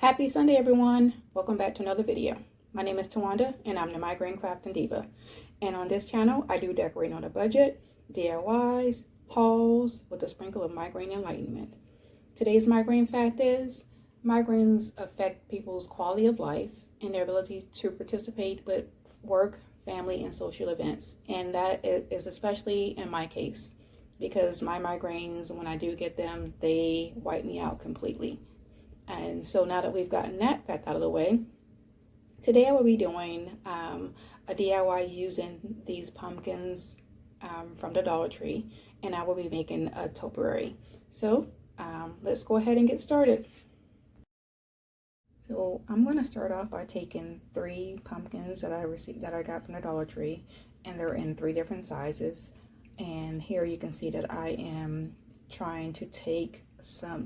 Happy Sunday, everyone. Welcome back to another video. My name is Tawanda, and I'm the Migraine Crafting Diva. And on this channel, I do decorating on a budget, DIYs, hauls, with a sprinkle of migraine enlightenment. Today's migraine fact is, migraines affect people's quality of life and their ability to participate with work, family, and social events. And that is especially in my case, because my migraines, when I do get them, they wipe me out completely. And so now that we've gotten that fact out of the way, today I will be doing a DIY using these pumpkins from the Dollar Tree, and I will be making a topiary. So let's go ahead and get started. So I'm going to start off by taking 3 pumpkins that I got from the Dollar Tree, and they're in 3 different sizes. And here you can see that I am trying to take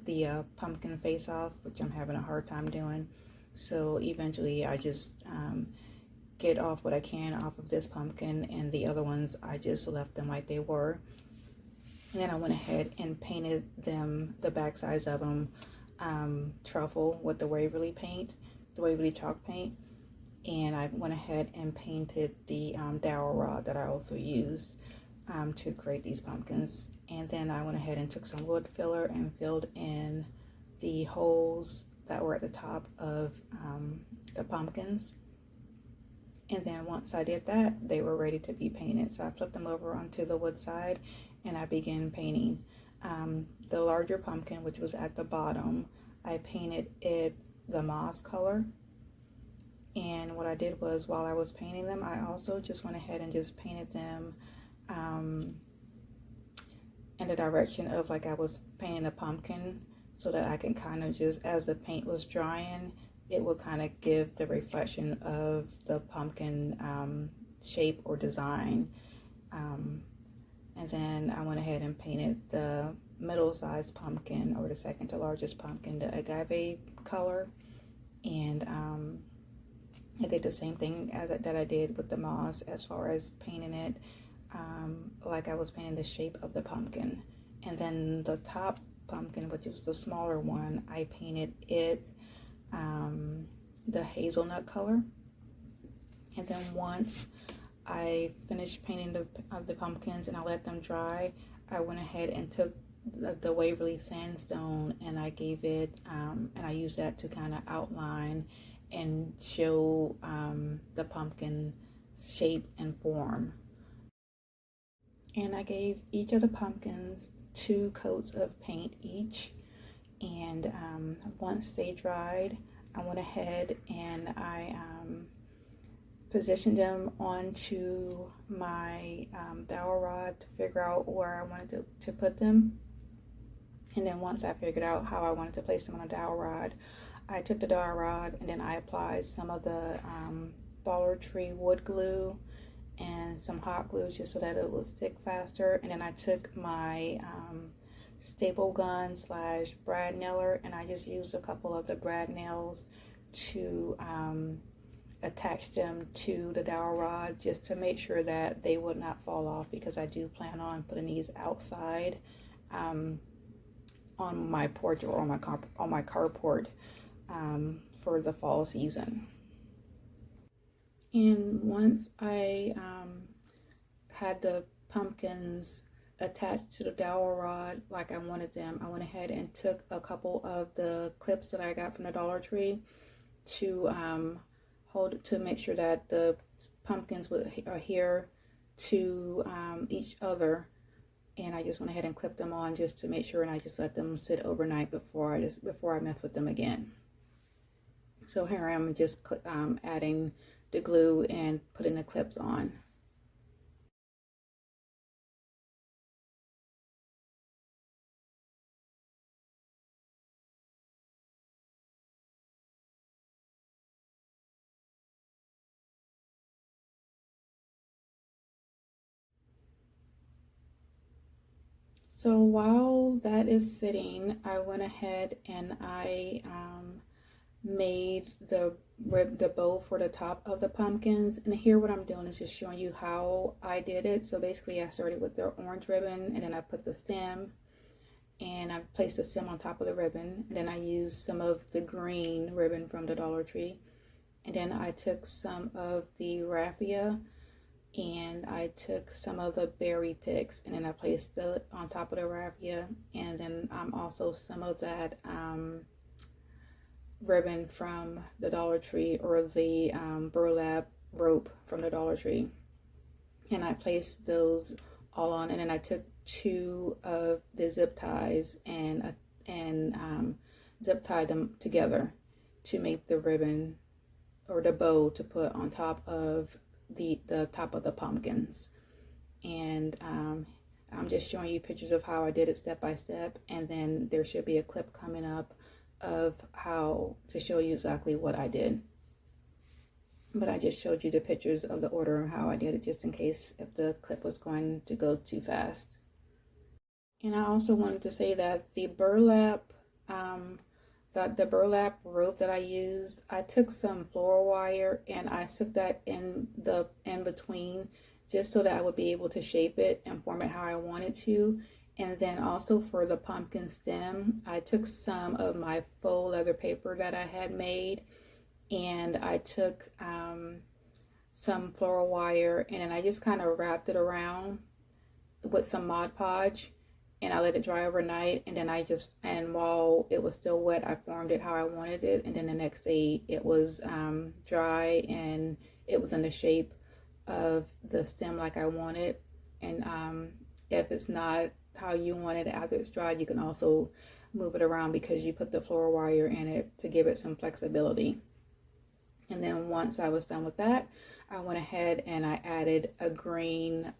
the pumpkin face off, which I'm having a hard time doing. So eventually I just get off what I can off of this pumpkin, and the other ones I just left them like they were. And then I went ahead and painted them, the back sides of them, truffle with the Waverly paint, the Waverly chalk paint. And I went ahead and painted the dowel rod that I also used to create these pumpkins. And then I went ahead and took some wood filler and filled in the holes that were at the top of the pumpkins. And then once I did that, they were ready to be painted. So I flipped them over onto the wood side and I began painting. The larger pumpkin, which was at the bottom, I painted it the moss color. And what I did was, while I was painting them, I also just went ahead and just painted them in the direction of like I was painting a pumpkin, so that I can kind of just, as the paint was drying, it would kind of give the reflection of the pumpkin shape or design. And then I went ahead and painted the middle-sized pumpkin, or the second to largest pumpkin, the agave color. And I did the same thing that I did with the moss, as far as painting it like I was painting the shape of the pumpkin. And then the top pumpkin, which was the smaller one, I painted it the hazelnut color. And then once I finished painting the pumpkins and I let them dry, I went ahead and took the Waverly sandstone, and I gave it and I used that to kind of outline and show the pumpkin shape and form. And I gave each of the pumpkins 2 coats of paint each. And once they dried, I went ahead and I positioned them onto my dowel rod to figure out where I wanted to put them. And then once I figured out how I wanted to place them on a dowel rod, I took the dowel rod and then I applied some of the Dollar Tree wood glue and some hot glue, just so that it would stick faster. And then I took my staple gun / brad nailer, and I just used a couple of the brad nails to attach them to the dowel rod, just to make sure that they would not fall off, because I do plan on putting these outside on my porch or on my carport for the fall season. And once I had the pumpkins attached to the dowel rod like I wanted them, I went ahead and took a couple of the clips that I got from the Dollar Tree to make sure that the pumpkins would adhere to each other. And I just went ahead and clipped them on just to make sure, and I just let them sit overnight before I mess with them again. So here I am, just adding the glue and putting the clips on. So while that is sitting, I went ahead and I made the bow for the top of the pumpkins. And here what I'm doing is just showing you how I did it. So basically I started with the orange ribbon, and then I put the stem, and I placed the stem on top of the ribbon. And then I used some of the green ribbon from the Dollar Tree. And then I took some of the raffia, and I took some of the berry picks, and then I placed it on top of the raffia. And then also some of that ribbon from the Dollar Tree, or the burlap rope from the Dollar Tree. And I placed those all on, and then I took 2 of the zip ties and zip tied them together to make the ribbon, or the bow, to put on top of the top of the pumpkins. And I'm just showing you pictures of how I did it step by step, and then there should be a clip coming up of how to show you exactly what I did. But I just showed you the pictures of the order and how I did it, just in case if the clip was going to go too fast. And I also wanted to say that the burlap rope that I used, I took some floral wire and I stuck that in between, just so that I would be able to shape it and form it how I wanted to. And then also for the pumpkin stem, I took some of my faux leather paper that I had made, and I took some floral wire, and then I just kind of wrapped it around with some Mod Podge, and I let it dry overnight. And then and while it was still wet, I formed it how I wanted it. And then the next day it was dry, and it was in the shape of the stem like I wanted. And if it's not how you want it after it's dried, you can also move it around, because you put the floral wire in it to give it some flexibility. And then once I was done with that, I went ahead and I added a green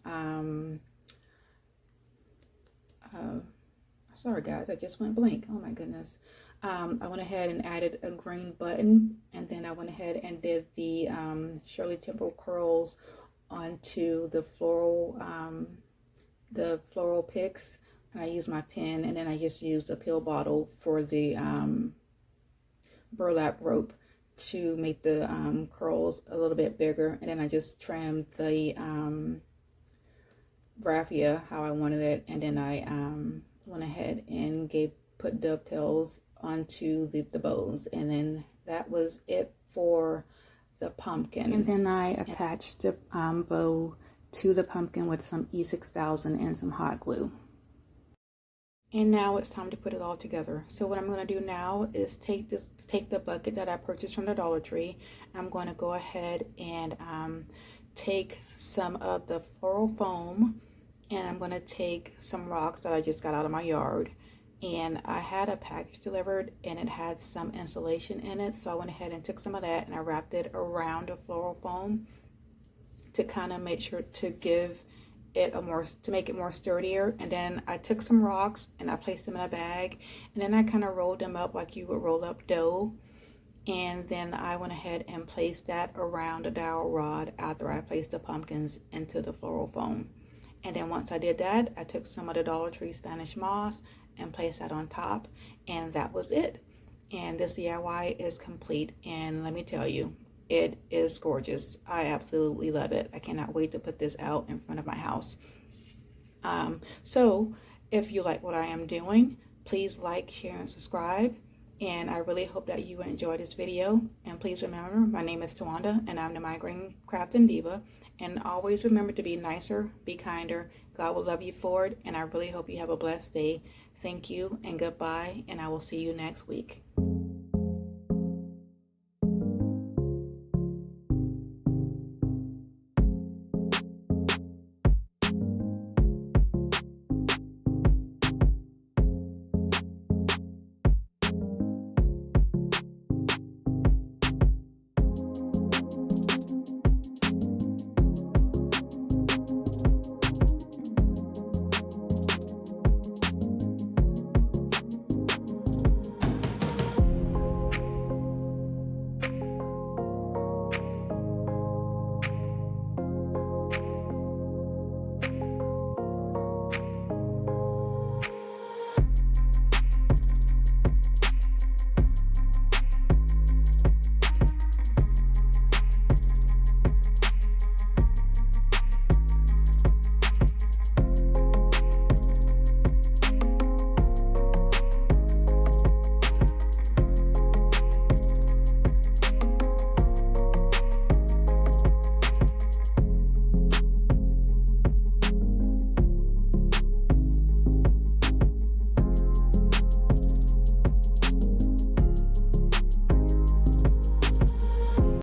sorry guys, I just went blank. Oh my goodness. I went ahead and added a green button, and then I went ahead and did the Shirley Temple curls onto the floral picks. And I used my pen, and then I just used a pill bottle for the burlap rope to make the curls a little bit bigger. And then I just trimmed the raffia how I wanted it, and then I went ahead and put dovetails onto the bows, and then that was it for the pumpkin. And then I attached the bow to the pumpkin with some E6000 and some hot glue. And now it's time to put it all together. So what I'm going to do now is take the bucket that I purchased from the Dollar Tree. I'm going to go ahead and take some of the floral foam, and I'm going to take some rocks that I just got out of my yard. And I had a package delivered, and it had some insulation in it, so I went ahead and took some of that and I wrapped it around the floral foam to kind of make sure to give it to make it more sturdier. And then I took some rocks and I placed them in a bag, and then I kind of rolled them up like you would roll up dough. And then I went ahead and placed that around a dowel rod after I placed the pumpkins into the floral foam. And then once I did that, I took some of the Dollar Tree Spanish moss and placed that on top, and that was it. And this DIY is complete, and let me tell you, it is gorgeous. I absolutely love it. I cannot wait to put this out in front of my house. So if you like what I am doing, please like, share, and subscribe. And I really hope that you enjoyed this video. And please remember, my name is Tawanda, and I'm the Migraine Crafting Diva. And always remember to be nicer, be kinder. God will love you for it. And I really hope you have a blessed day. Thank you and goodbye. And I will see you next week.